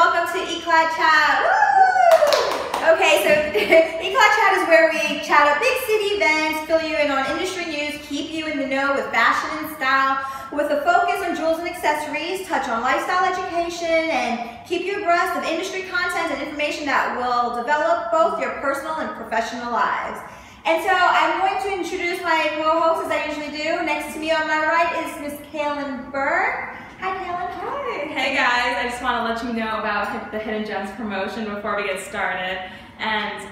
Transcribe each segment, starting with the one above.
welcome to Y-Clad Chat. Woo! Okay, so Y-Clad Chat is where we chat up big city events, fill you in on industry news, keep you in the know with fashion and style, with a focus on jewels and accessories, touch on lifestyle education, and keep you abreast of industry content and information that will develop both your personal and professional lives. And so I'm going to introduce my co-host as I usually do. Next to me on my right is Miss Kaylin Burke. Hi, Kaylin. Hi. Hey guys, I just want to let you know about the Hidden Gems promotion before we get started. And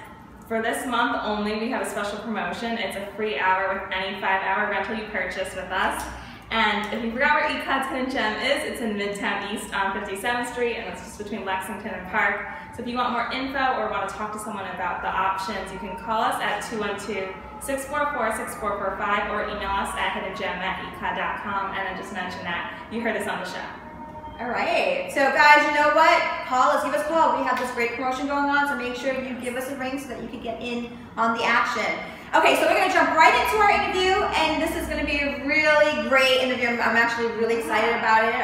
for this month only, we have a special promotion. It's a free hour with any 5-hour rental you purchase with us. And if you forgot where Y-Clad's Hidden Gem is, it's in Midtown East on 57th Street, and it's just between Lexington and Park. So if you want more info or want to talk to someone about the options, you can call us at 212-644-6445 or email us at hiddengem@yclad.com and then just mention that you heard us on the show. All right. So guys, you know what? Call us. Give us a call. We have this great promotion going on, so make sure you give us a ring so that you can get in on the action. Okay, so we're going to jump right into our interview, and this is going to be a really great interview. I'm actually really excited about it.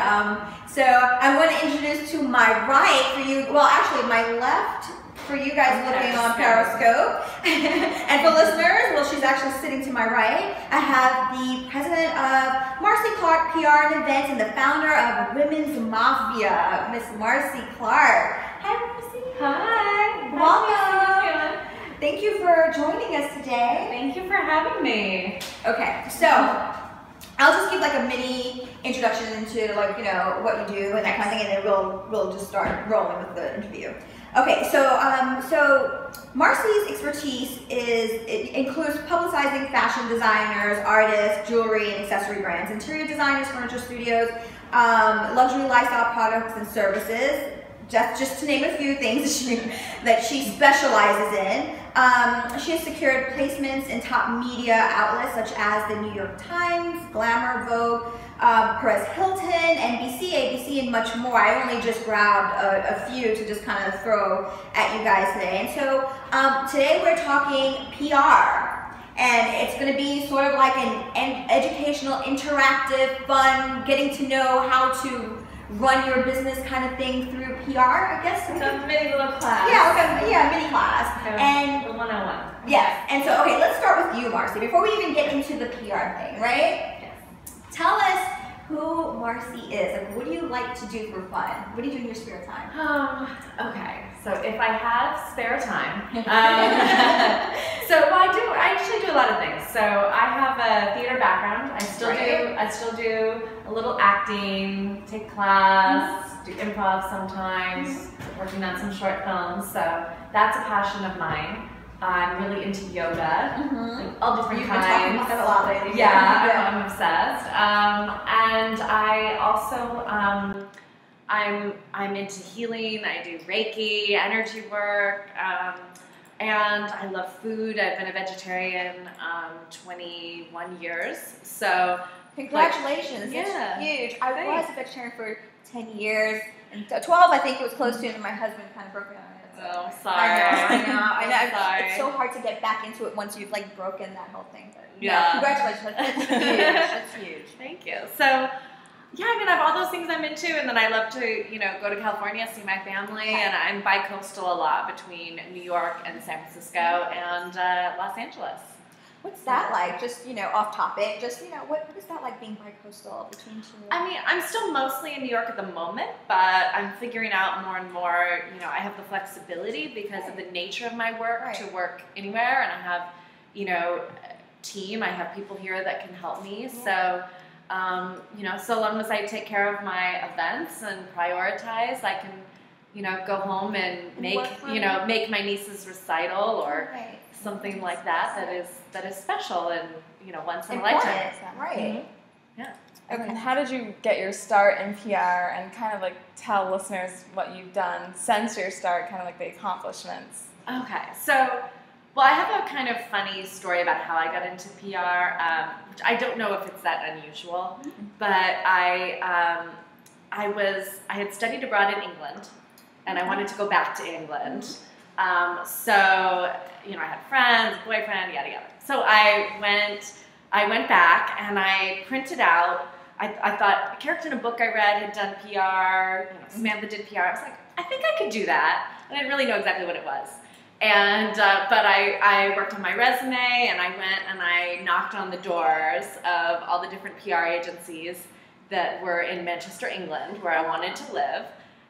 So I'm going to introduce to my right for you, well actually my left for you guys looking on Periscope. And for listeners, well she's actually sitting to my right. I have the president of Marcy Clark PR and Events and the founder of Women's Mafia, Miss Marcy Clark. Hi Marcy. Hi. Welcome. Thank you for joining us today. Thank you for having me. Okay, so I'll just give like a mini introduction into like, you know, what you do and that kind of thing, and then we'll just start rolling with the interview. Okay, so Marcy's expertise includes publicizing fashion designers, artists, jewelry and accessory brands, interior designers, furniture studios, luxury lifestyle products and services. Just to name a few things that she specializes in. She has secured placements in top media outlets such as the New York Times, Glamour, Vogue, Perez Hilton, NBC, ABC, and much more. I only just grabbed a few to just kind of throw at you guys today. And so today we're talking PR. And it's going to be sort of like an educational, interactive, fun, getting to know how to run your business kind of thing through PR, I guess. It's a mini little class. Yeah, mini class. And the 101. Yes. And so, okay, let's start with you, Marcy, before we even get into the PR thing, right? Yes. Tell us who Marcy is. Like, what do you like to do for fun? What do you do in your spare time? Okay, so if I have spare time, so I actually do a lot of things. So I have a theater background. I still do a little acting, take class, do improv sometimes, working on some short films. So that's a passion of mine. I'm really into yoga, like all different kinds. You've been talking about that a lot lately. Yeah, I'm obsessed. And I also, I'm into healing. I do Reiki, energy work, and I love food. I've been a vegetarian 21 years. So congratulations! Like, yeah, that's huge. I was a vegetarian for 10 years, and 12 I think it was close to, and my husband kind of broke me on it. Oh, sorry. I know. Sorry. It's so hard to get back into it once you've like broken that whole thing. But yeah. Congratulations. That's huge. That's huge. Thank you. So, yeah, I mean, I have all those things I'm into, and then I love to, you know, go to California, see my family, and I'm bi-coastal a lot between New York and San Francisco and Los Angeles. What's that like? Just, you know, off topic, just, you know, what is that like being bi-coastal between two? I mean, I'm still mostly in New York at the moment, but I'm figuring out more and more, you know, I have the flexibility because of the nature of my work to work anywhere, and I have, you know, a team, I have people here that can help me, so, you know, so long as I take care of my events and prioritize, I can, you know, go home and make, you know, make my niece's recital or something like that that is special and, you know, once in a lifetime. Right. Yeah. Okay. And how did you get your start in PR and kind of like tell listeners what you've done since your start, kind of like the accomplishments? Okay, so, well, I have a kind of funny story about how I got into PR, which I don't know if it's that unusual, but I had studied abroad in England, and I wanted to go back to England. So, you know, I had friends, boyfriend, yada yada. So I went back and I printed out I thought a character in a book I read had done PR, Samantha did PR. I was like, I think I could do that. I didn't really know exactly what it was. And, but I worked on my resume, and I went and I knocked on the doors of all the different PR agencies that were in Manchester, England, where I wanted to live.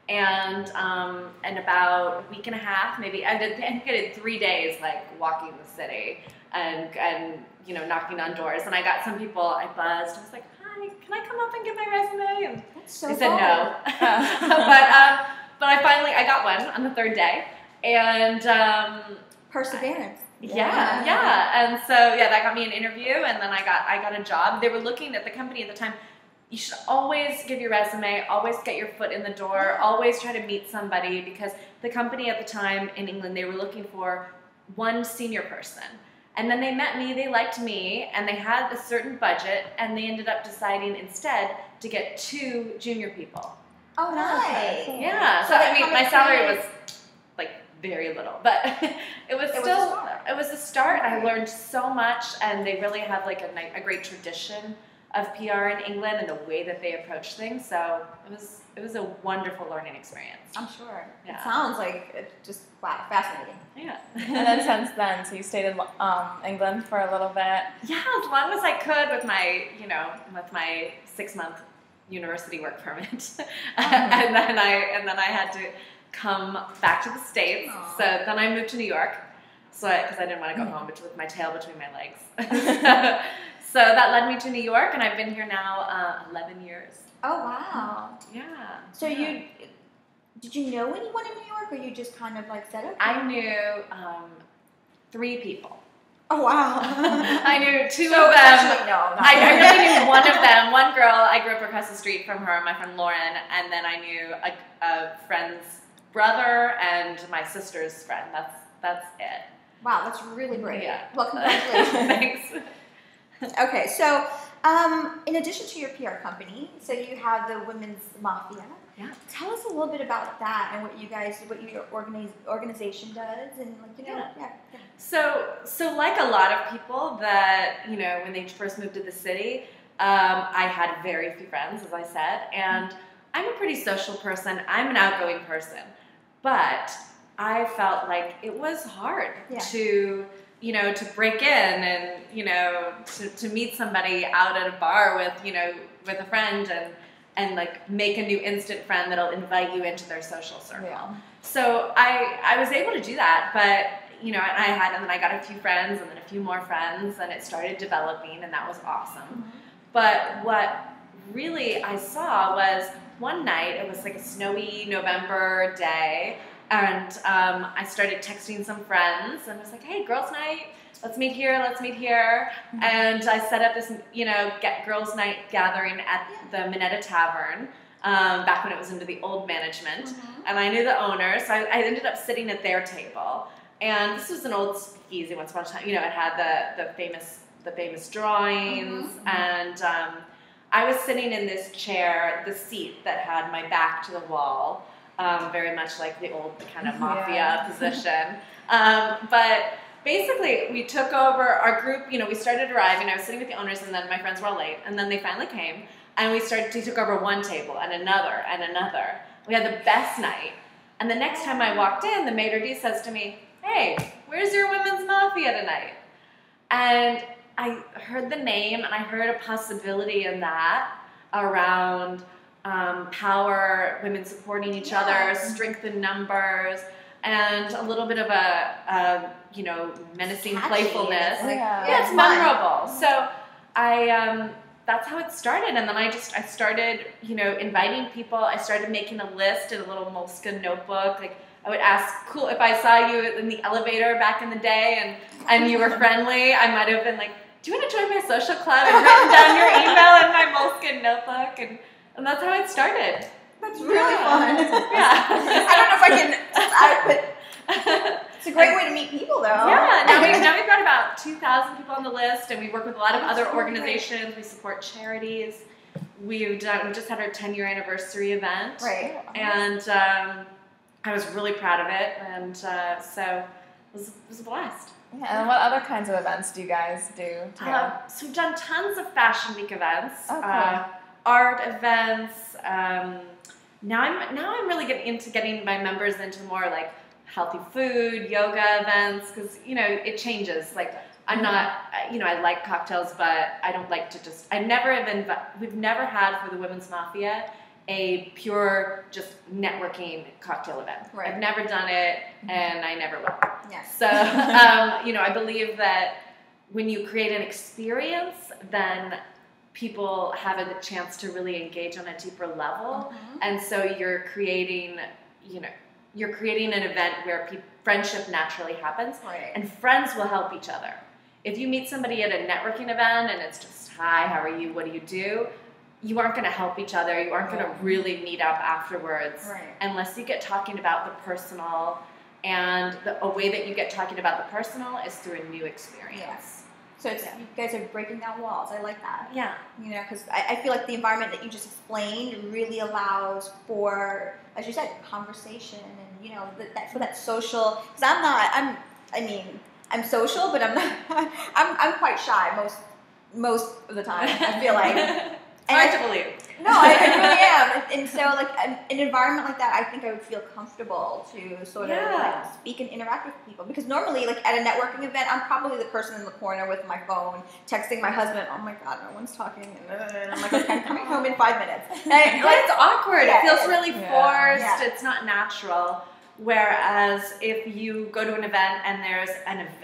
And about a week and a half, maybe, I think I did 3 days, like, walking the city and knocking on doors. And I got some people, I buzzed. I was like, hi, can I come up and get my resume? And they said no. But I got one on the 3rd day. And perseverance. Yeah. And so that got me an interview, and then I got a job. They were looking at the company at the time. You should always give your resume, always get your foot in the door, always try to meet somebody, because the company at the time in England, they were looking for one senior person. And then they met me, they liked me, and they had a certain budget, and they ended up deciding instead to get 2 junior people. Oh, nice. Yeah. So I mean, my salary was like very little, but it was a start. I learned so much, and they really have like a great tradition of PR in England and the way that they approach things. So it was a wonderful learning experience. I'm sure. Yeah. It sounds like it just fascinating. Yeah. And then since then, so you stayed in England for a little bit. Yeah, as long as I could with my 6-month university work permit, and then I had to come back to the States. Aww. So then I moved to New York, because I didn't want to go home with my tail between my legs. So that led me to New York, and I've been here now 11 years. Oh wow! Yeah. So did you know anyone in New York, or you just kind of like said, okay? I knew 3 people. Oh wow! I knew 2 so of them. No, I really knew one of them. One girl, I grew up across the street from her, my friend Lauren, and then I knew a friend's brother and my sister's friend. That's it. Wow, that's really great. Yeah. Well, congratulations. Thanks. Okay, so in addition to your PR company, so you have the Women's Mafia. Yeah. Tell us a little bit about that and what your organization does, and Yeah. So like a lot of people that, when they first moved to the city, I had very few friends, as I said, and I'm a pretty social person. I'm an outgoing person, but I felt like it was hard to break in and, to meet somebody out at a bar with a friend and like make a new instant friend that'll invite you into their social circle. Yeah. So I was able to do that, but and then I got a few friends and then a few more friends, and it started developing, and that was awesome. Mm-hmm. But what really I saw was one night, it was like a snowy November day, and I started texting some friends, and I was like, hey, girls' night, let's meet here. Mm-hmm. And I set up this, girls' night gathering at the Minetta Tavern, back when it was under the old management. Mm-hmm. And I knew the owner, so I ended up sitting at their table. And this was an old speakeasy once upon a time. It had the famous drawings, mm-hmm. and I was sitting in this chair, the seat that had my back to the wall, very much like the old kind of Mafia position. But basically, we took over our group. We started arriving. I was sitting with the owners, and then my friends were all late, and then they finally came, and we took over one table and another and another. We had the best night. And the next time I walked in, the maitre d' says to me, hey, where's your Women's Mafia tonight? And I heard the name, and I heard a possibility in that around power, women supporting each other, strength in numbers, and a little bit of a menacing playfulness. It's memorable. So that's how it started, and then I started, inviting people. I started making a list in a little moleskin notebook. Like, I would ask, cool, if I saw you in the elevator back in the day and you were friendly, I might have been like, do you want to join my social club? And written down your email in my moleskin notebook, and that's how it started. That's really fun. Yeah. I don't know if I can, it's a great way to meet people, though. Yeah, now we've got about 2,000 people on the list, and we work with a lot of other organizations. We support charities. We just had our 10-year anniversary event. Right. And I was really proud of it, and so it was a blast. Yeah, and what other kinds of events do you guys do together? So we've done tons of Fashion Week events. Okay. art events. Now I'm really getting my members into more like healthy food, yoga events, because it changes. Like I'm not, I like cocktails, but I don't like to just. We've never had for the Women's Mafia a pure just networking cocktail event. Right. I've never done it, and I never will. Yeah. So I believe that when you create an experience, then people have a chance to really engage on a deeper level, and so you're creating an event where friendship naturally happens, right. and friends will help each other. If you meet somebody at a networking event and it's just, hi, how are you, what do you do? You aren't going to help each other. You aren't going to really meet up afterwards, right. unless you get talking about the personal, and a way that you get talking about the personal is through a new experience. Yes. So you guys are breaking down walls. I like that. Yeah. Because I feel like the environment that you just explained really allows for, as you said, conversation and for that social. Because I'm social, but I'm not. I'm quite shy most of the time. I feel like. Hard to believe. No, I really am. And so, like, an environment like that, I think I would feel comfortable to sort of like speak and interact with people. Because normally, like, at a networking event, I'm probably the person in the corner with my phone, texting my husband, oh my God, no one's talking. And I'm like, okay, I'm coming home in 5 minutes. And, but it's awkward. Yeah, it feels really forced. Yeah. It's not natural. Whereas if you go to an event and there's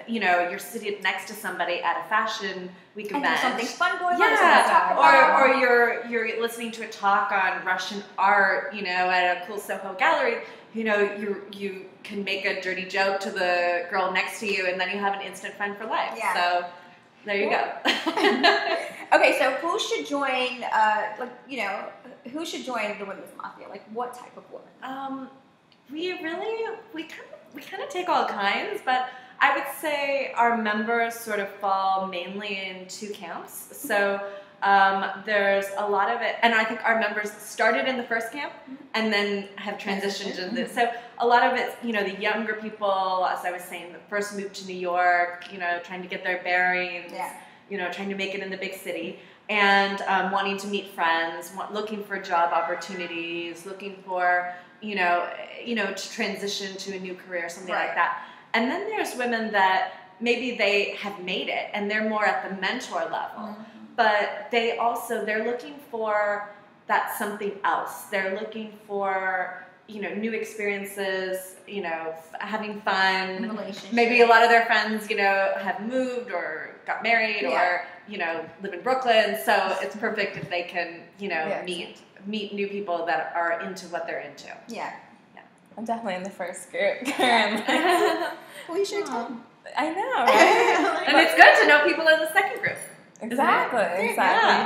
you're sitting next to somebody at a fashion week event, there's something fun going on. Yeah, or you're listening to a talk on Russian art, at a cool Soho gallery. You can make a dirty joke to the girl next to you, and then you have an instant friend for life. Yeah. So there you go. Okay, so who should join? Who should join the Women's Mafia? Like, what type of woman? We kind of take all kinds, but I would say our members sort of fall mainly in two camps. So there's a lot of it, and I think our members started in the first camp and then have transitioned into this. So a lot of it's, the younger people, as I was saying, that first moved to New York, trying to get their bearings, trying to make it in the big city, and wanting to meet friends, looking for job opportunities, looking for to transition to a new career, something like that. And then there's women that maybe they have made it and they're more at the mentor level, but they're looking for that something else. They're looking for, new experiences, having fun. Maybe a lot of their friends, have moved or got married or, live in Brooklyn. So it's perfect if they can, meet new people that are into what they're into. Yeah. I'm definitely in the first group currently. Well, you should tell. I know, right? And it's good to know people in the second group. Exactly,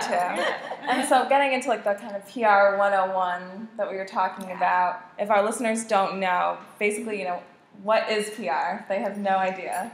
too. And so getting into like the kind of PR 101 that we were talking about, if our listeners don't know, basically, what is PR? They have no idea.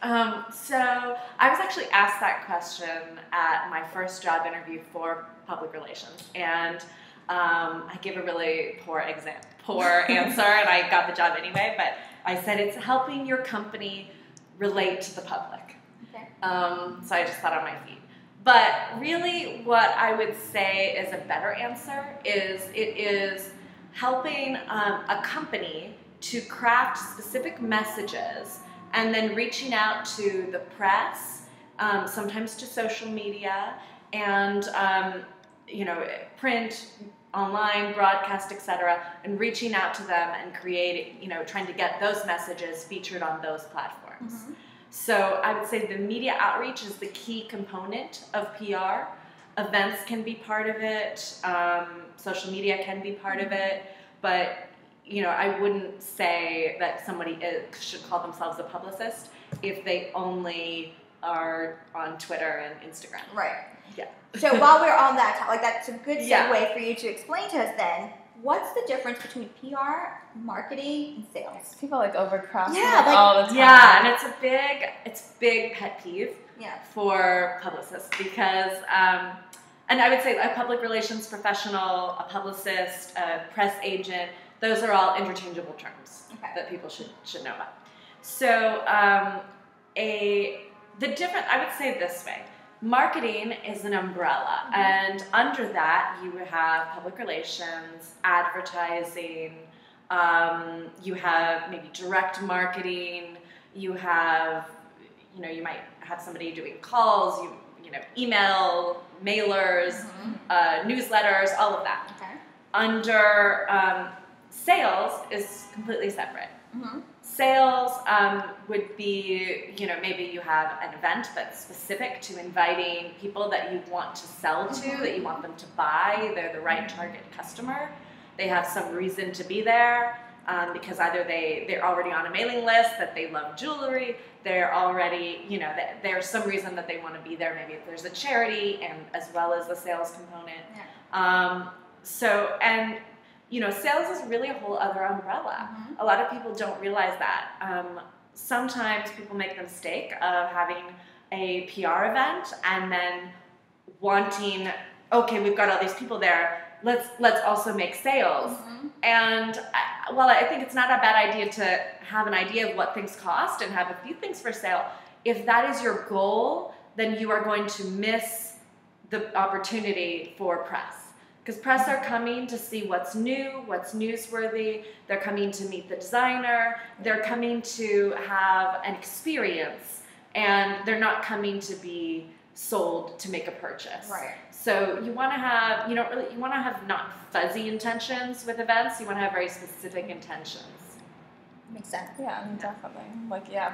So I was actually asked that question at my first job interview for public relations, and I gave a really poor answer, and I got the job anyway, but I said it's helping your company relate to the public. Okay. So I just thought on my feet. But really what I would say is a better answer is it is helping a company to craft specific messages and then reaching out to the press, sometimes to social media, and print, online, broadcast, etc., and reaching out to them and creating, trying to get those messages featured on those platforms. So I would say the media outreach is the key component of PR. Events can be part of it, social media can be part of it, but I wouldn't say that somebody should call themselves a publicist if they only are on Twitter and Instagram. Right. Yeah. So while we're on that topic, that's a good segue for you to explain to us then, what's the difference between PR, marketing, and sales? People overcross all the time. Yeah, and it's a big pet peeve for publicists because, and I would say a public relations professional, a publicist, a press agent, those are all interchangeable terms that people should know about. So I would say this way. marketing is an umbrella, and under that you have public relations, advertising, you have maybe direct marketing, you have, you might have somebody doing calls, email, mailers, newsletters, all of that. Okay. Under sales is completely separate. Sales would be, maybe you have an event that's specific to inviting people that you want to sell to, that you want them to buy. They're the right target customer. They have some reason to be there because either they're already on a mailing list, that they love jewelry, they're already, there's some reason that they want to be there. Maybe if there's a charity, and as well as the sales component. Sales is really a whole other umbrella. A lot of people don't realize that. Sometimes people make the mistake of having a PR event and then wanting, okay, we've got all these people there, let's also make sales. And while I think it's not a bad idea to have an idea of what things cost and have a few things for sale, if that is your goal, then you are going to miss the opportunity for press. Because press are coming to see what's new, what's newsworthy. They're coming to meet the designer. They're coming to have an experience, and they're not coming to be sold to make a purchase. Right. So you want to have, you want to have not fuzzy intentions with events. You want to have very specific intentions. Makes sense. Yeah, definitely.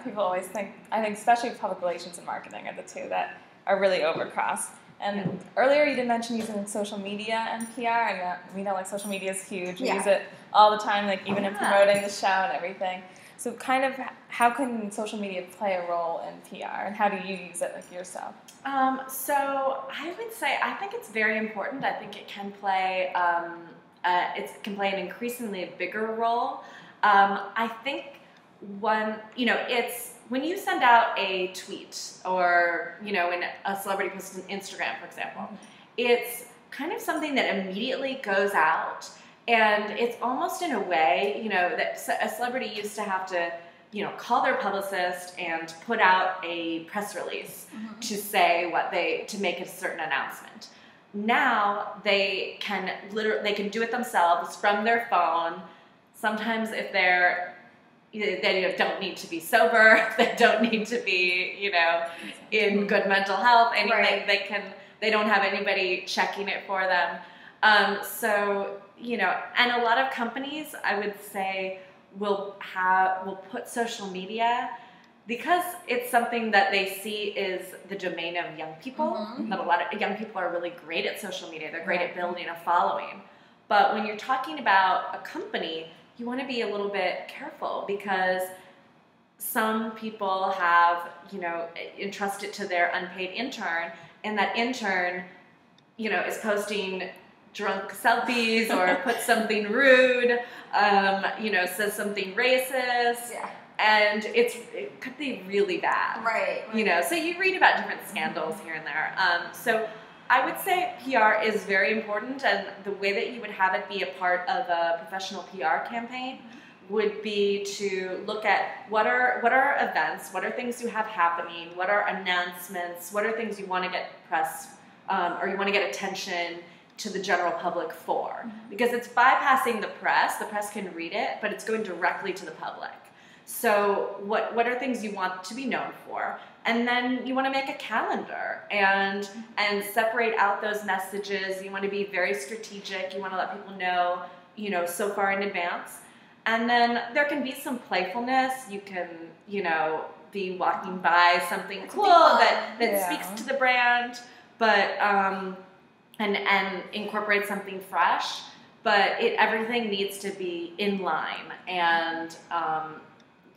People always think, I think especially public relations and marketing are the two that are really overcrossed. And earlier you did mention using social media and PR, and we know social media is huge. We use it all the time, even in promoting the show and everything. So kind of how can social media play a role in PR, and how do you use it yourself? So I would say I think it's very important. I think it can play an increasingly bigger role. I think it's when you send out a tweet or, when a celebrity posts on Instagram, for example, it's kind of something that immediately goes out, and it's almost in a way, that a celebrity used to have to, call their publicist and put out a press release to say to make a certain announcement. Now they can do it themselves from their phone. Sometimes if they don't need to be sober, they don't need to be, in good mental health, anything. They don't have anybody checking it for them. And a lot of companies, I would say, will put social media, because it's something that they see is the domain of young people. That a lot of young people are really great at social media. They're great at building a following. But when you're talking about a company, you want to be a little bit careful, because some people have, entrusted to their unpaid intern, and that intern, is posting drunk selfies or put something rude, says something racist, and it could be really bad. Right. So you read about different scandals here and there. So I would say PR is very important, and the way that you would have it be a part of a professional PR campaign would be to look at what are events, what are things you have happening, what are announcements, what are things you want to get press or you want to get attention to the general public for. Because it's bypassing the press can read it, but it's going directly to the public. So what are things you want to be known for? And then you want to make a calendar and separate out those messages. You want to be very strategic. You want to let people know, so far in advance. And then there can be some playfulness. You can, be walking by something cool that speaks to the brand, but and incorporate something fresh. But everything needs to be in line, and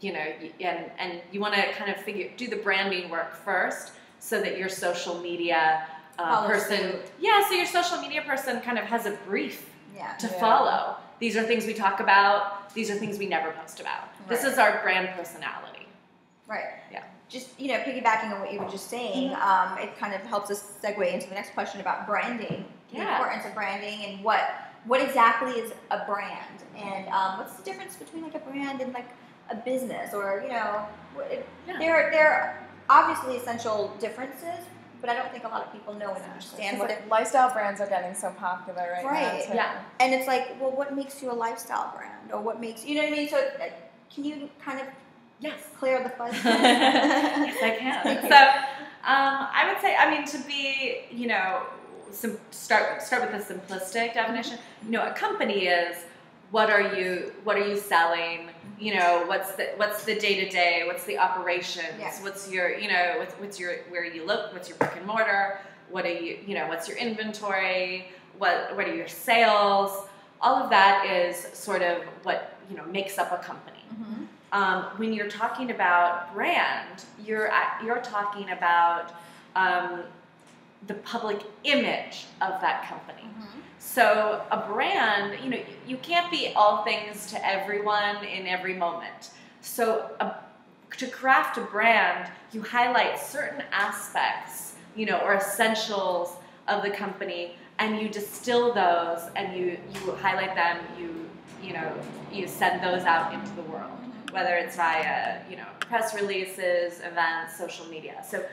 and you want to kind of do the branding work first, so that your social media person, so your social media person kind of has a brief to follow. These are things we talk about. These are things we never post about. Right. This is our brand personality. Right. Yeah. Just, piggybacking on what you were just saying, it kind of helps us segue into the next question about branding, the importance of branding, and what exactly is a brand, and what's the difference between a brand and a business, or there are obviously essential differences, but I don't think a lot of people know and understand what it. Lifestyle brands are getting so popular right now. Too. Yeah. And it's like, well, what makes you a lifestyle brand, or what makes, you know what I mean? So can you kind of clear the fuzz? Yes, I can. So I would say, I mean, to be, you know, start with the simplistic definition. You know, a company is, what are you selling? You know, what's the day to day? What's the operations? Yes. What's your, you know, what's your, where you look? What's your brick and mortar? What are you know, what's your inventory? What are your sales? All of that is sort of what, you know, makes up a company. When you're talking about brand, you're talking about the public image of that company. So a brand, you know, you can't be all things to everyone in every moment. So to craft a brand, you highlight certain aspects, you know, or essentials of the company, and you distill those, and you highlight them. You know, you send those out into the world, whether it's via, you know, press releases, events, social media. So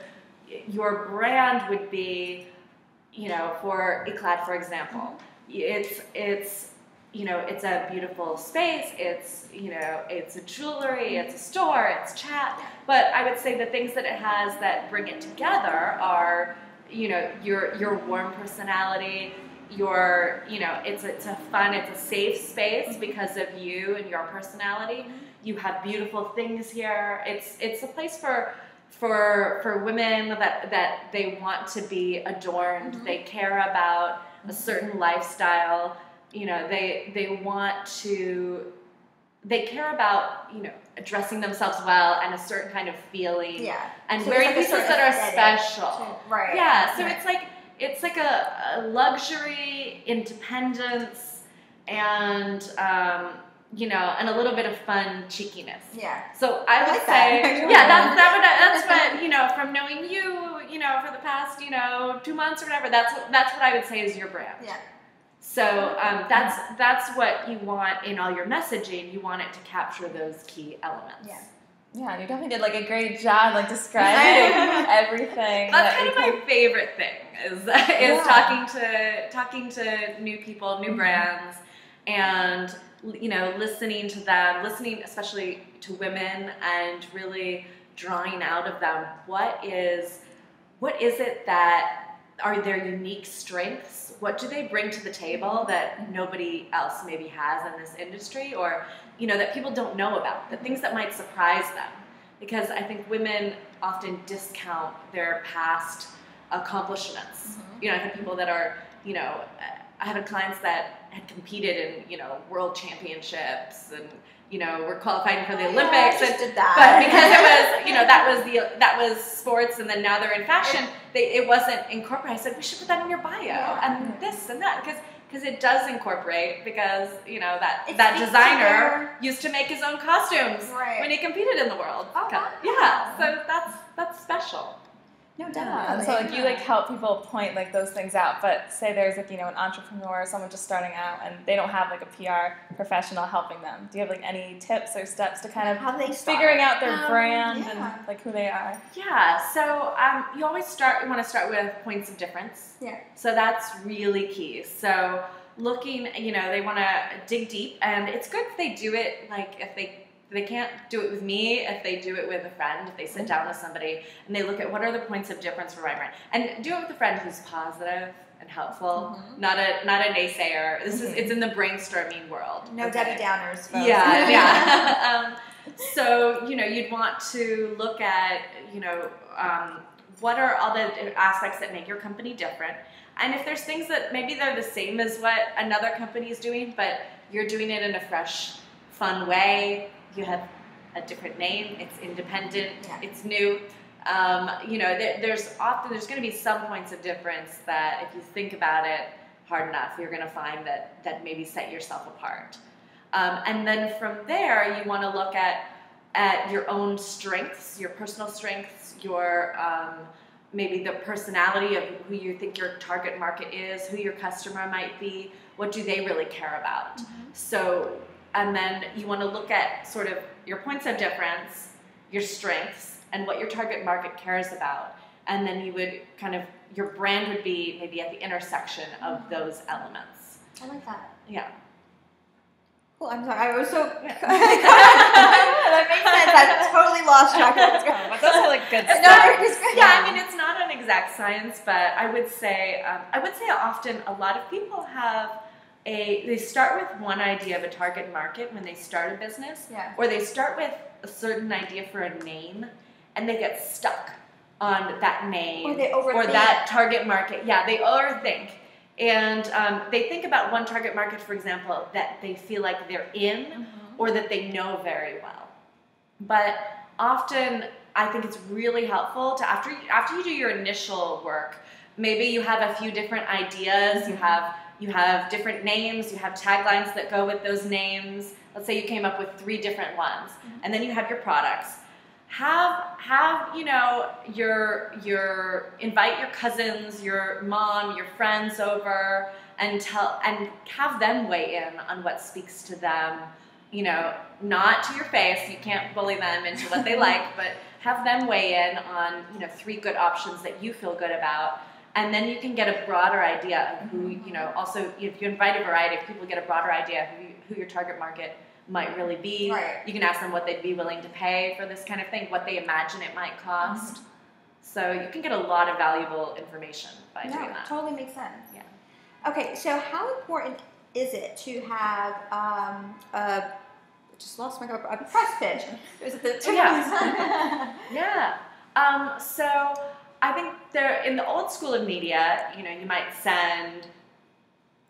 your brand would be, you know, for Y-Clad, for example, it's you know, it's a beautiful space, it's, you know, it's a jewelry, it's a store, it's chat, but I would say the things that it has that bring it together are, you know, your warm personality, your, you know, it's a fun, it's a safe space because of you and your personality. You have beautiful things here. It's a place for women that they want to be adorned. They care about a certain lifestyle. You know, they care about, you know, dressing themselves well and a certain kind of feeling. Yeah. And so wearing pieces that are special. Right. Yeah. So it's like a luxury, independence, and you know, and a little bit of fun cheekiness. Yeah. So I would say, that's what, you know, from knowing you know, for the past, you know, 2 months or whatever, that's what I would say is your brand. Yeah. So that's what you want in all your messaging. You want it to capture those key elements. Yeah. Yeah, and you definitely did like a great job like describing everything. That's kind of my favorite thing is talking to new people, new brands, and, you know, listening to them, listening especially to women, and really drawing out of them what is it that are their unique strengths? What do they bring to the table that nobody else maybe has in this industry, or, you know, that people don't know about, the things that might surprise them? Because I think women often discount their past accomplishments. You know, I think people that are, you know, I had clients that had competed in, you know, world championships, and, you know, were qualifying for the Olympics. I just did that. But because it was, you know, that was sports, and then now they're in fashion, it wasn't incorporated. I said, we should put that in your bio, and this and that, because it does incorporate, because, you know, that designer used to make his own costumes when he competed in the world. Oh, wow. Yeah, so that's special. No, definitely. And so like you like help people point like those things out, but say there's like, you know, an entrepreneur or someone just starting out and they don't have like a PR professional helping them. Do you have like any tips or steps to kind of how they figuring out their brand and like who they are? Yeah, so you want to start with points of difference. Yeah. So that's really key. So looking, you know, they want to dig deep, and it's good if they do it, like if they can't do it with me, if they do it with a friend, if they sit down with somebody and they look at what are the points of difference for my brand, and do it with a friend who's positive and helpful, not a naysayer. It's in the brainstorming world. No Debbie Downers, folks. Yeah. So, you know, you'd want to look at, you know, what are all the aspects that make your company different, and if there's things that maybe they're the same as what another company is doing, but you're doing it in a fresh, fun way. You have a different name, it's independent, it's new. You know, there's going to be some points of difference that if you think about it hard enough, you're going to find that maybe set yourself apart. And then from there, you want to look at your own strengths, your personal strengths, your maybe the personality of who you think your target market is, who your customer might be, what do they really care about. So, and then you want to look at sort of your points of difference, your strengths, and what your target market cares about. and then you would kind of, your brand would be maybe at the intersection of those elements. I like that. Yeah. Cool. I'm sorry. I was so. That makes sense. I totally lost track of what's going on. But those are like good stuff. I mean, it's not an exact science, but I would say often a lot of people have they start with one idea of a target market when they start a business, or they start with a certain idea for a name, and they get stuck on that name or they overthink. Or that target market. Yeah, they overthink. And they think about one target market, for example, that they feel like they're in or that they know very well. But often, I think it's really helpful to, after you do your initial work, maybe you have a few different ideas, you have different names, you have taglines that go with those names. Let's say you came up with 3 different ones, and then you have your products. Have you know, invite your cousins, your mom, your friends over, and have them weigh in on what speaks to them. You know, not to your face. You can't bully them into what they like, but have them weigh in on, you know, 3 good options that you feel good about, and then you can get a broader idea of who, you know. Also, if you invite a variety of people, get a broader idea of who your target market might really be. Right. You can ask them what they'd be willing to pay for this kind of thing, what they imagine it might cost. So you can get a lot of valuable information by doing that. Totally makes sense. Yeah. Okay, so how important is it to have just lost my a press pitch? It was at the tip so I think in the old school of media, you know, you might send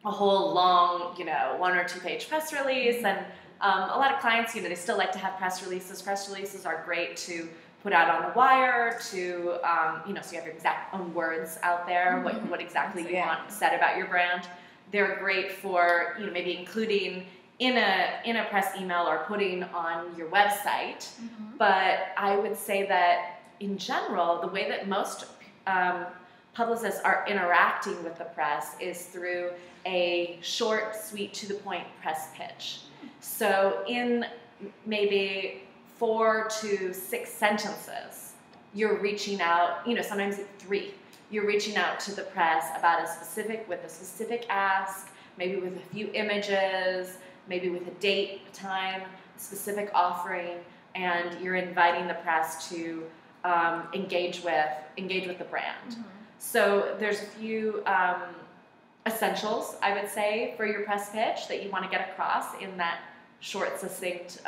a whole long, you know, 1 or 2 page press release, and a lot of clients, you know, they still like to have press releases. Press releases are great to put out on the wire, to, you know, so you have your exact own words out there, what exactly you want said about your brand. They're great for, you know, maybe including in a press email or putting on your website. But I would say that in general, the way that most publicists are interacting with the press is through a short, sweet, to the point press pitch. So in maybe 4 to 6 sentences, you're reaching out, you know, sometimes 3. You're reaching out to the press about a specific ask, maybe with a few images, maybe with a date, a time, a specific offering, and you're inviting the press to engage with the brand. So there's a few essentials, I would say, for your press pitch that you want to get across in that short, succinct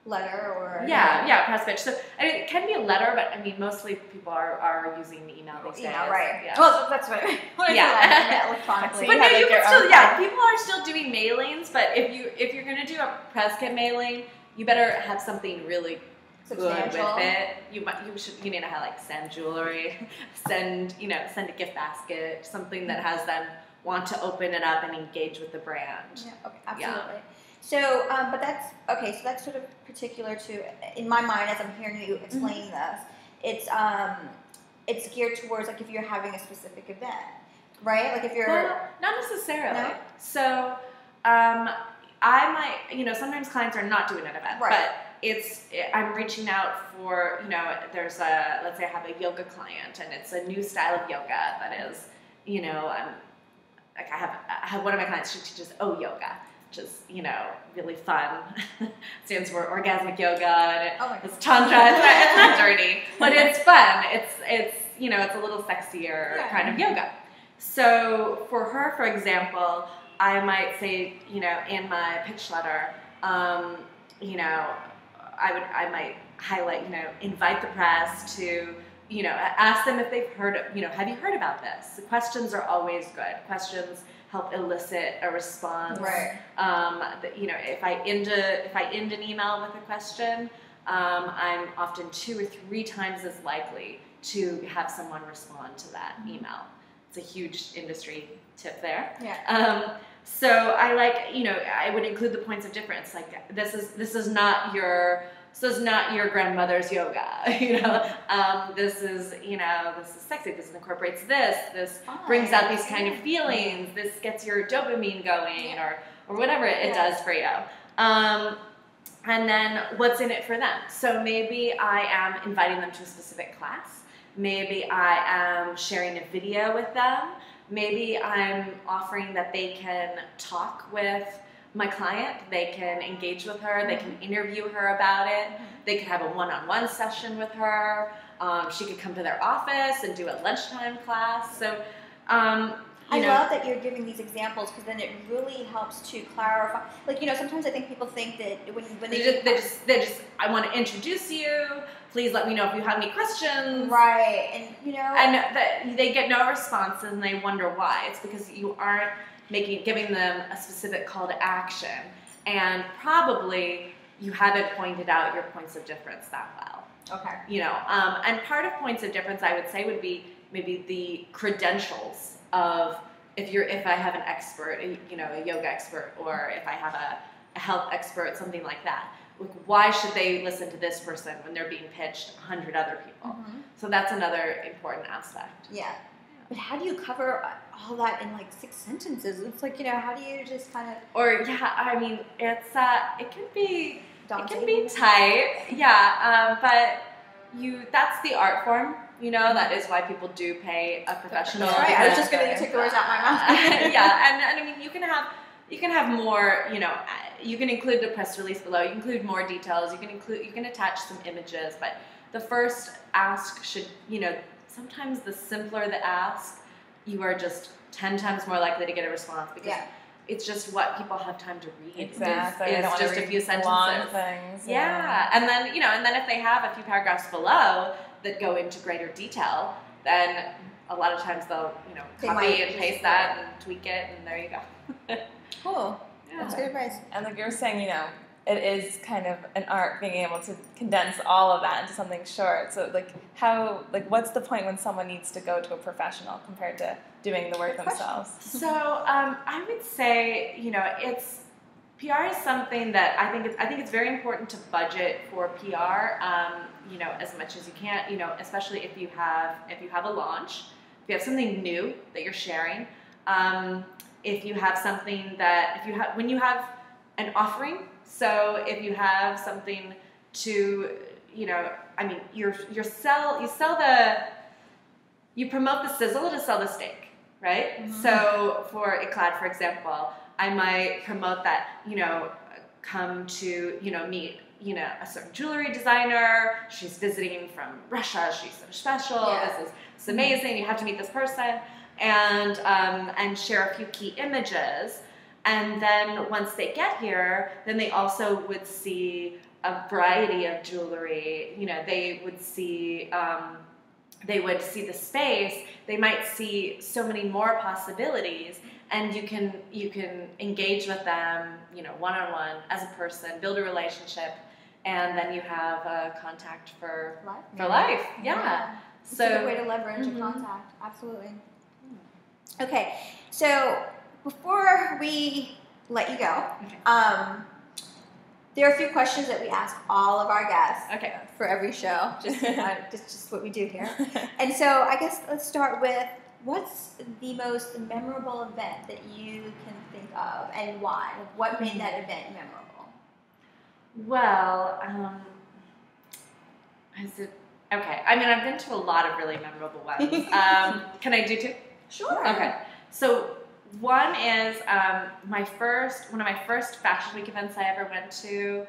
letter or press pitch. So I mean, it can be a letter, but I mean, mostly people are using email these days. Right. Yeah. Well, that's what electronically. But no, you can still, people are still doing mailings. But if you're going to do a press kit mailing, you better have something really good with it. You need to have, like, send jewelry, send a gift basket, something that has them want to open it up and engage with the brand. Yeah, okay, absolutely. Yeah. So, but that's okay. So that's sort of particular to, in my mind, as I'm hearing you explain this, it's geared towards, like, if you're having a specific event, right? Like if you're not necessarily. No? So, I might, sometimes clients are not doing an event, but I'm reaching out for, there's let's say I have a yoga client and it's a new style of yoga that is, I have one of my clients, she teaches yoga, which is, really fun. Stands for orgasmic yoga, and it's tantra. It's not dirty, but it's fun. It's a little sexier kind of yoga. So for her, for example, I might say, in my pitch letter, I might highlight, invite the press to, ask them if they've heard, have you heard about this? The questions are always good. Questions help elicit a response. Right. If I end an email with a question, I'm often 2 or 3 times as likely to have someone respond to that email. It's a huge industry tip there. Yeah. So I I would include the points of difference. Like this is not your grandmother's yoga. This is sexy. This incorporates this. This brings out these kind of feelings. This gets your dopamine going, or whatever it does for you. And then what's in it for them? So maybe I am inviting them to a specific class. Maybe I am sharing a video with them. Maybe I'm offering that they can talk with my client, they can engage with her, they can interview her about it, they could have a one-on-one session with her, she could come to their office and do a lunchtime class. So, I love that you're giving these examples because then it really helps to clarify. Like, sometimes I think people think that when they just I want to introduce you. Please let me know if you have any questions. Right, and and they get no responses and they wonder why. It's because you aren't giving them a specific call to action, and probably you haven't pointed out your points of difference that well. Okay. And part of points of difference, I would say, would be maybe the credentials of if I have an expert, a yoga expert, or if I have a health expert, something like that. Like, why should they listen to this person when they're being pitched 100 other people? So that's another important aspect. Yeah. But how do you cover all that in like 6 sentences? It's like, how do you just kind of... Or, I mean, it can be tight. Yeah, but that's the art form. That is why people do pay a professional. That's right. I was just going to take the words out my mouth. Yeah, and I mean, you can have more, you can include the press release below, you can include more details, you can attach some images, but the first ask should, sometimes the simpler the ask, you are just 10 times more likely to get a response because it's just what people have time to read. Exactly. It's just a few sentences. Long things. Yeah. And then, and then if they have a few paragraphs below that go into greater detail, then a lot of times they'll, copy and paste that and tweak it, and there you go. Cool. Yeah. That's good advice. And like you were saying, it is kind of an art being able to condense all of that into something short. So what's the point when someone needs to go to a professional compared to doing the work themselves? So I would say, PR is something that I think it's very important to budget for PR, as much as you can, especially if you have a launch, if you have something new that you're sharing, if you have something that, when you have an offering, so if you have something to, you promote the sizzle to sell the steak, right? Mm-hmm. So for GLAAD, for example, I might promote that, come to, meet, a certain jewelry designer. She's visiting from Russia. She's so special. Yeah. This is amazing. You have to meet this person, and share a few key images. And then once they get here, then they also would see a variety of jewelry. They would see the space. They might see so many more possibilities. And you can engage with them, one-on-one as a person, build a relationship, and then you have a contact for life. Yeah. So it's a good way to leverage a contact. Absolutely. Okay, so before we let you go, there are a few questions that we ask all of our guests. Okay. For every show, just what we do here. And so I guess let's start with, what's the most memorable event that you can think of, and why? What made that event memorable? Well, okay. I mean, I've been to a lot of really memorable ones. Can I do 2? Sure. Okay. So one is one of my first Fashion Week events I ever went to.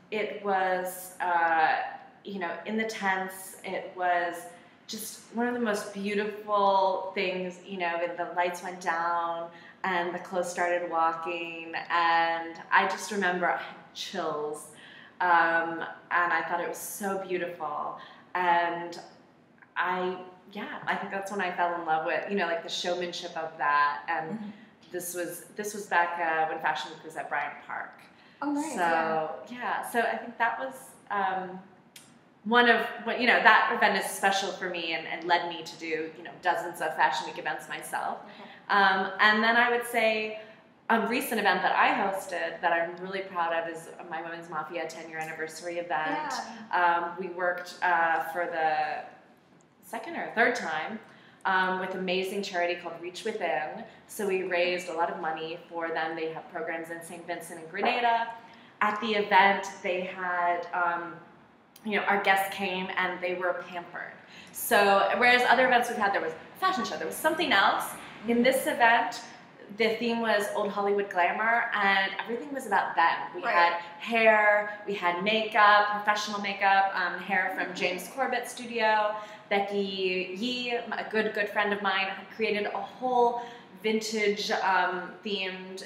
It was, in the tents. It was just one of the most beautiful things, the lights went down and the clothes started walking, and I just remember I had chills, and I thought it was so beautiful, and I think that's when I fell in love with, like the showmanship of that, and this was back when Fashion Week was at Bryant Park. Oh, nice. So I think that was one of what, that event is special for me and led me to do, dozens of Fashion Week events myself. Okay. And then I would say a recent event that I hosted that I'm really proud of is my Women's Mafia 10-year anniversary event. Yeah. We worked for the second or third time with an amazing charity called Reach Within. So we raised a lot of money for them. They have programs in St. Vincent and Grenada. At the event, they had our guests came and they were pampered. So whereas other events we've had, there was a fashion show, there was something else. In this event, the theme was old Hollywood glamour, and everything was about them. We had hair, we had makeup, professional makeup, hair from James Corbett's studio. Becky Yee, a good friend of mine, created a whole vintage themed,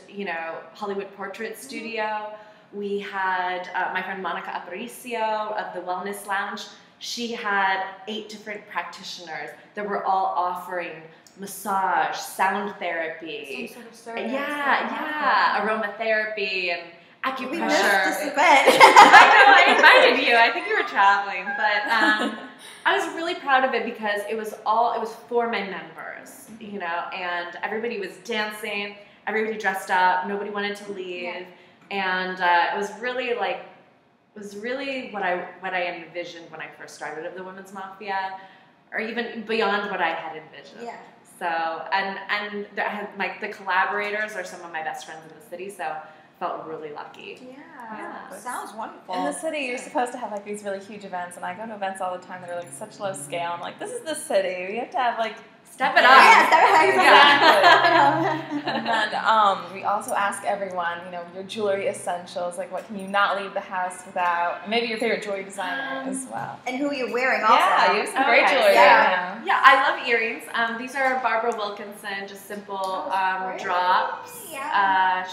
Hollywood portrait studio. We had my friend Monica Aparicio of the Wellness Lounge. She had 8 different practitioners that were all offering massage, sound therapy, some sort of service. Aromatherapy and acupressure. We missed this event. I invited you. I think you were traveling, but I was really proud of it because it was for my members, and everybody was dancing, everybody dressed up, nobody wanted to leave, and it was really what I envisioned when I first started of the Women's Mafia, or even beyond what I had envisioned. Yeah. So, and I had the collaborators are some of my best friends in the city, so felt really lucky. Yeah. Sounds wonderful. In the city, you're supposed to have these really huge events, and I go to events all the time that are such low scale. I'm like, this is the city. We have to have step it up. Yeah, step it up. Exactly. And then we also ask everyone, your jewelry essentials, what can you not leave the house without? Maybe your favorite jewelry designer as well. And who you're wearing also. Yeah, you have some great jewelry right now. Yeah, I love earrings. These are Barbara Wilkinson, just simple drops. Yeah.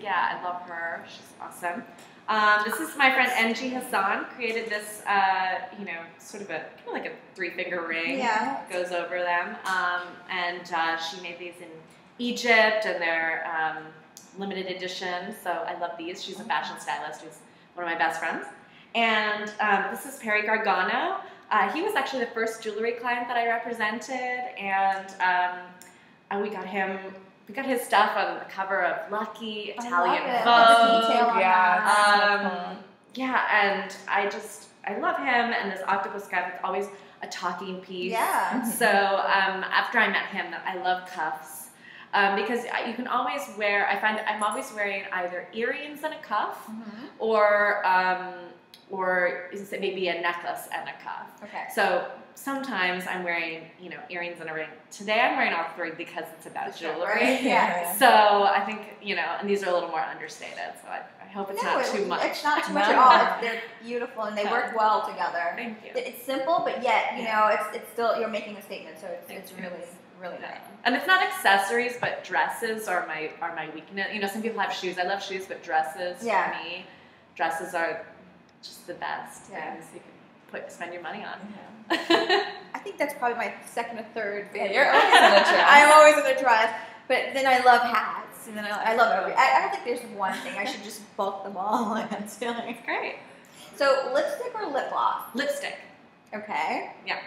I love her. She's awesome. This is my friend Angie Hassan, created this, sort of like a 3-finger ring. Yeah. Goes over them. And she made these in Egypt, and they're limited edition, so I love these. She's a fashion stylist who's one of my best friends. And this is Perry Gargano. He was actually the first jewelry client that I represented, and we got his stuff on the cover of Lucky, Italian Vogue. And I love him, and this octopus cuff is always a talking piece. Yeah. So after I met him, I love cuffs. Because you can always wear, I find I'm always wearing either earrings and a cuff, or maybe a necklace and a cuff. Okay. So sometimes I'm wearing, earrings and a ring. Today I'm wearing all 3 because it's about jewelry. Right? Yeah. So I think, and these are a little more understated, so I hope it's not too much. It's not too much at all. They're beautiful, and they work well together. Thank you. It's simple, but yet, it's still, you're making a statement, so it's really nice. And it's not accessories, but dresses are my weakness. Some people have shoes. I love shoes, but dresses, for me, dresses are just the best things you can spend your money on. I think that's probably my second or third favorite. You're always in a dress. I'm always in a dress, but then I love hats, and then I love I don't think there's one thing. I should just bulk them all. That's great. So lipstick or lip gloss? Lipstick. Okay. Yeah.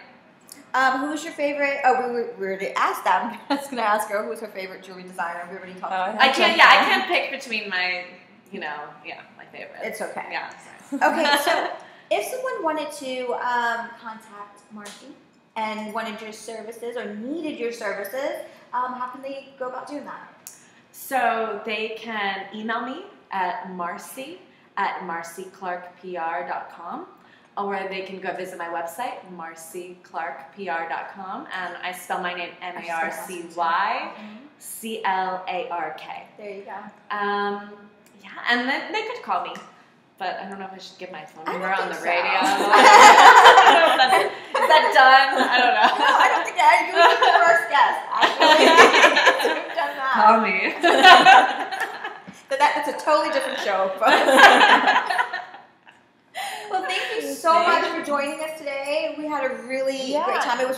Who's your favorite? Oh, we already asked that. I was going to ask her who's her favorite jewelry designer. We already talked about that. I can't pick between my, my favorites. It's okay. Yeah. Okay, so if someone wanted to contact Marcy and wanted your services or needed your services, how can they go about doing that? So they can email me at marcy@marcyclarkpr.com, or they can go visit my website, marcyclarkpr.com, and I spell my name MarcyClark. There you go. And then they could call me, but I don't know if I should give my phone number on the radio. Is that done? I don't know. No, I don't think that. You were the first guest, actually. We've done that. Call me. So that's a totally different show, folks. Well, thank you so much for joining us today. We had a really great time. It was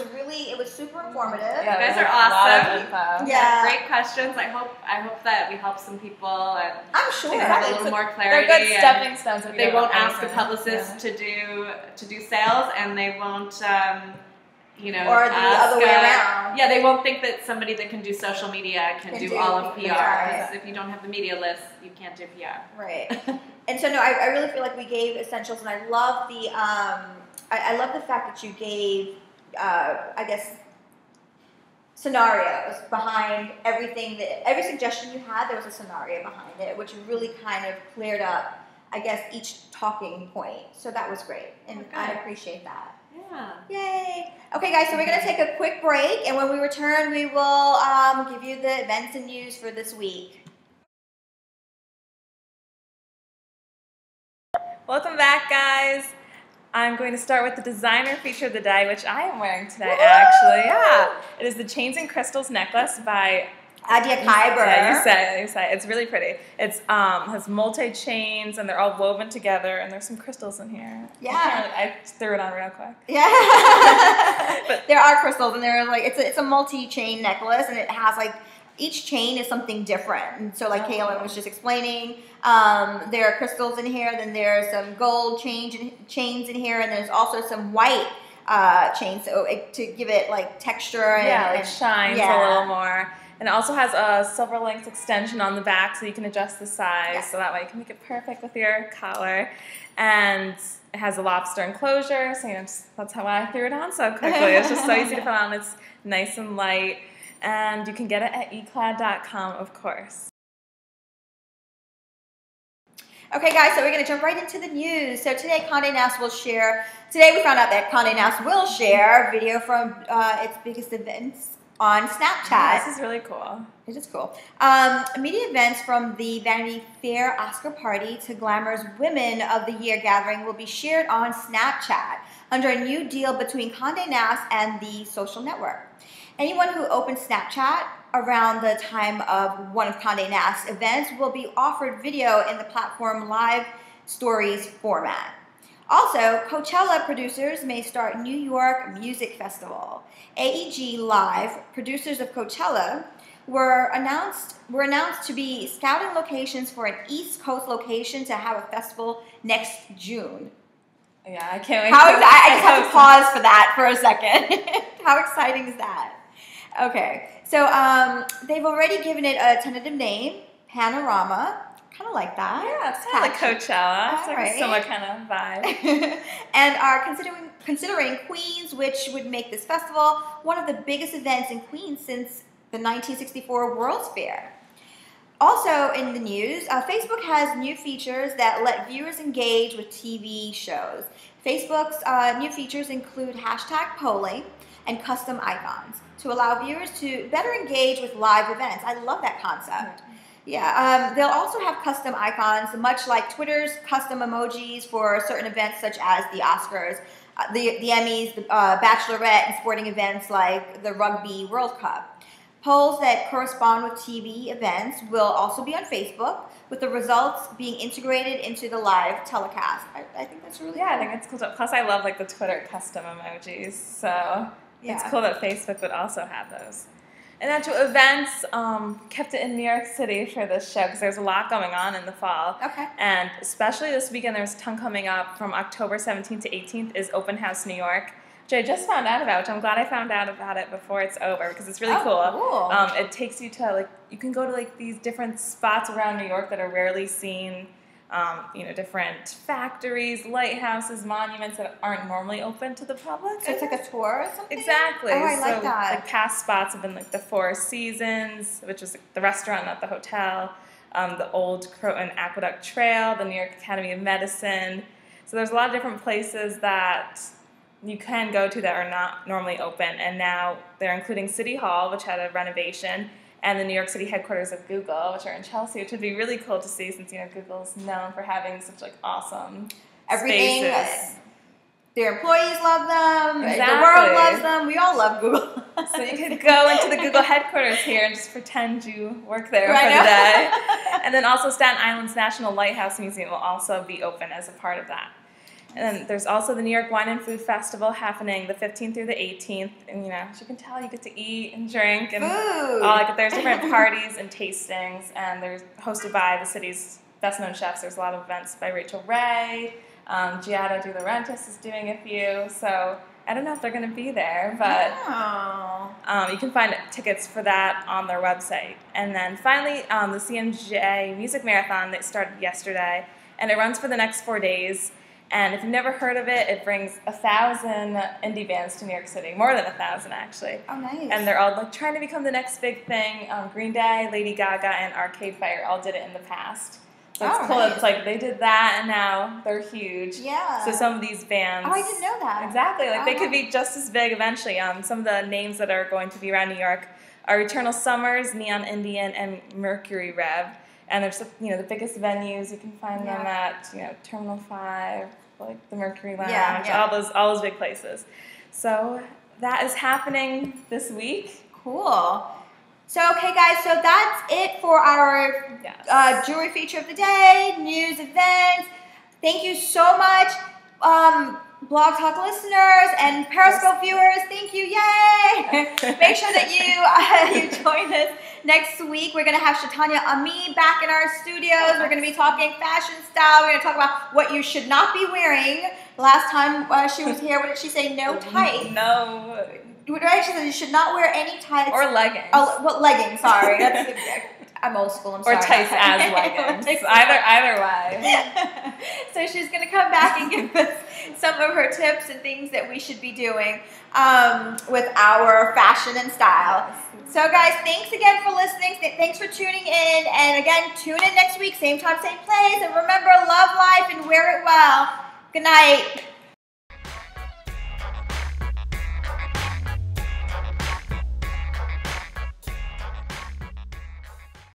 super informative. Yeah, you guys are awesome. Yeah, great questions. I hope that we help some people, and I'm sure have a little more clarity. They're good stepping stones. They won't ask a publicist to do sales, and they won't. Or the other way around. Yeah, they won't think that somebody that can do social media can do all of PR. Because if you don't have the media list, you can't do PR. Right. And so, no, I really feel like we gave essentials, and I love the I love the fact that you gave, I guess, scenarios behind everything. Every suggestion you had, there was a scenario behind it, which really kind of cleared up I guess, each talking point. So that was great, and I appreciate that. Yeah. Yay. Okay, guys, so we're going to take a quick break, and when we return, we will give you the events and news for this week. Welcome back, guys. I'm going to start with the designer feature of the day, which I am wearing today, actually. Yeah. It is the Chains and Crystals necklace by Adia Kyber. Yeah, you said it. It's really pretty. It's has multi-chains, and they're all woven together, and there's some crystals in here. Yeah. I threw it on real quick. Yeah. But there are crystals, and they're like, it's a multi-chain necklace, and it has like, each chain is something different. And so like Kaylin was just explaining, there are crystals in here, then there's some gold chains in here, and there's also some white chains to give it like texture and shines a little more. And it also has a silver length extension on the back, so you can adjust the size, so that way you can make it perfect with your collar. And it has a lobster enclosure, so that's how I threw it on so quickly. It's just so easy to put on. It's nice and light. And you can get it at Y-Clad.com, of course. Okay, guys, so we're going to jump right into the news. So today, Condé Nast will share, today we found out that Condé Nast will share video from its biggest events on Snapchat. Yeah, this is really cool. It is cool. Media events from the Vanity Fair Oscar party to Glamour's Women of the Year gathering will be shared on Snapchat under a new deal between Condé Nast and the social network. Anyone who opens Snapchat around the time of one of Condé Nast's events will be offered video in the platform live stories format. Also, Coachella producers may start New York Music Festival. AEG Live, producers of Coachella, were announced to be scouting locations for an East Coast location to have a festival next June. Yeah, I can't wait. I just have to pause for that for a second. How exciting is that? Okay, so they've already given it a tentative name, Panorama. Kind of like that. Yeah, it's kind of like Coachella. It's like a similar kind of vibe. And are considering Queens, which would make this festival one of the biggest events in Queens since the 1964 World's Fair. Also in the news, Facebook has new features that let viewers engage with TV shows. Facebook's new features include hashtag polling and custom icons to allow viewers to better engage with live events. I love that concept. Yeah, they'll also have custom icons, much like Twitter's custom emojis for certain events such as the Oscars, the Emmys, the Bachelorette, and sporting events like the Rugby World Cup. Polls that correspond with TV events will also be on Facebook, with the results being integrated into the live telecast. I think that's really cool. I think it's cool. Plus, I love like the Twitter custom emojis, so it's cool that Facebook would also have those. And then to events, kept it in New York City for this show because there's a lot going on in the fall. Okay. And especially this weekend, there's a ton coming up from October 17th to 18th is Open House New York, which I just found out about, which I'm glad I found out about it before it's over because it's really cool. Cool. It takes you to, like, you can go to, like, these different spots around New York that are rarely seen. Different factories, lighthouses, monuments that aren't normally open to the public. So it's like a tour or something? Exactly. Oh, I like that. Like past spots have been like the Four Seasons, which is the restaurant, not the hotel, the Old Croton Aqueduct Trail, the New York Academy of Medicine. So there's a lot of different places that you can go to that are not normally open, and now they're including City Hall, which had a renovation, and the New York City headquarters of Google, which are in Chelsea, which would be really cool to see since, Google's known for having such, like, awesome spaces. Their employees love them. Exactly. The world loves them. We all love Google. So you could go into the Google headquarters here and just pretend you work there for the day. And then also Staten Island's National Lighthouse Museum will also be open as a part of that. And then there's also the New York Wine and Food Festival happening the 15th through the 18th. And, as you can tell, you get to eat and drink. And there's different parties and tastings. And they're hosted by the city's best-known chefs. There's a lot of events by Rachel Ray. Giada De Laurentiis is doing a few. So I don't know if they're going to be there. But you can find tickets for that on their website. And then finally, the CMJ Music Marathon that started yesterday. And it runs for the next 4 days. And if you've never heard of it, it brings 1,000 indie bands to New York City. More than 1,000, actually. Oh, nice. And they're all like trying to become the next big thing. Green Day, Lady Gaga, and Arcade Fire all did it in the past. So it's cool. Nice. It's like they did that and now they're huge. Yeah. So some of these bands. Oh, I didn't know that. Exactly. Like they could be just as big eventually. Some of the names that are going to be around New York are Eternal Summers, Neon Indian, and Mercury Rev. And there's the biggest venues. You can find them at Terminal 5, like the Mercury Lounge, all those big places. So that is happening this week. Cool. So, okay, guys, so that's it for our jewelry feature of the day, news, events. Thank you so much, Blog Talk listeners and Periscope viewers. Thank you, yay! Make sure that you join us next week. We're going to have Shatanya Ami back in our studios. We're going to be talking fashion style. We're going to talk about what you should not be wearing. The last time she was here, what did she say? No tights. No. She said you should not wear any tights. Or leggings. Oh, well, leggings, sorry. I'm old school, I'm sorry. Or tights as leggings. Either way. So she's going to come back and give us some of her tips and things that we should be doing with our fashion and style. So guys, thanks again for listening. Thanks for tuning in. And again, tune in next week, same time, same place. And remember, love life and wear it well. Good night.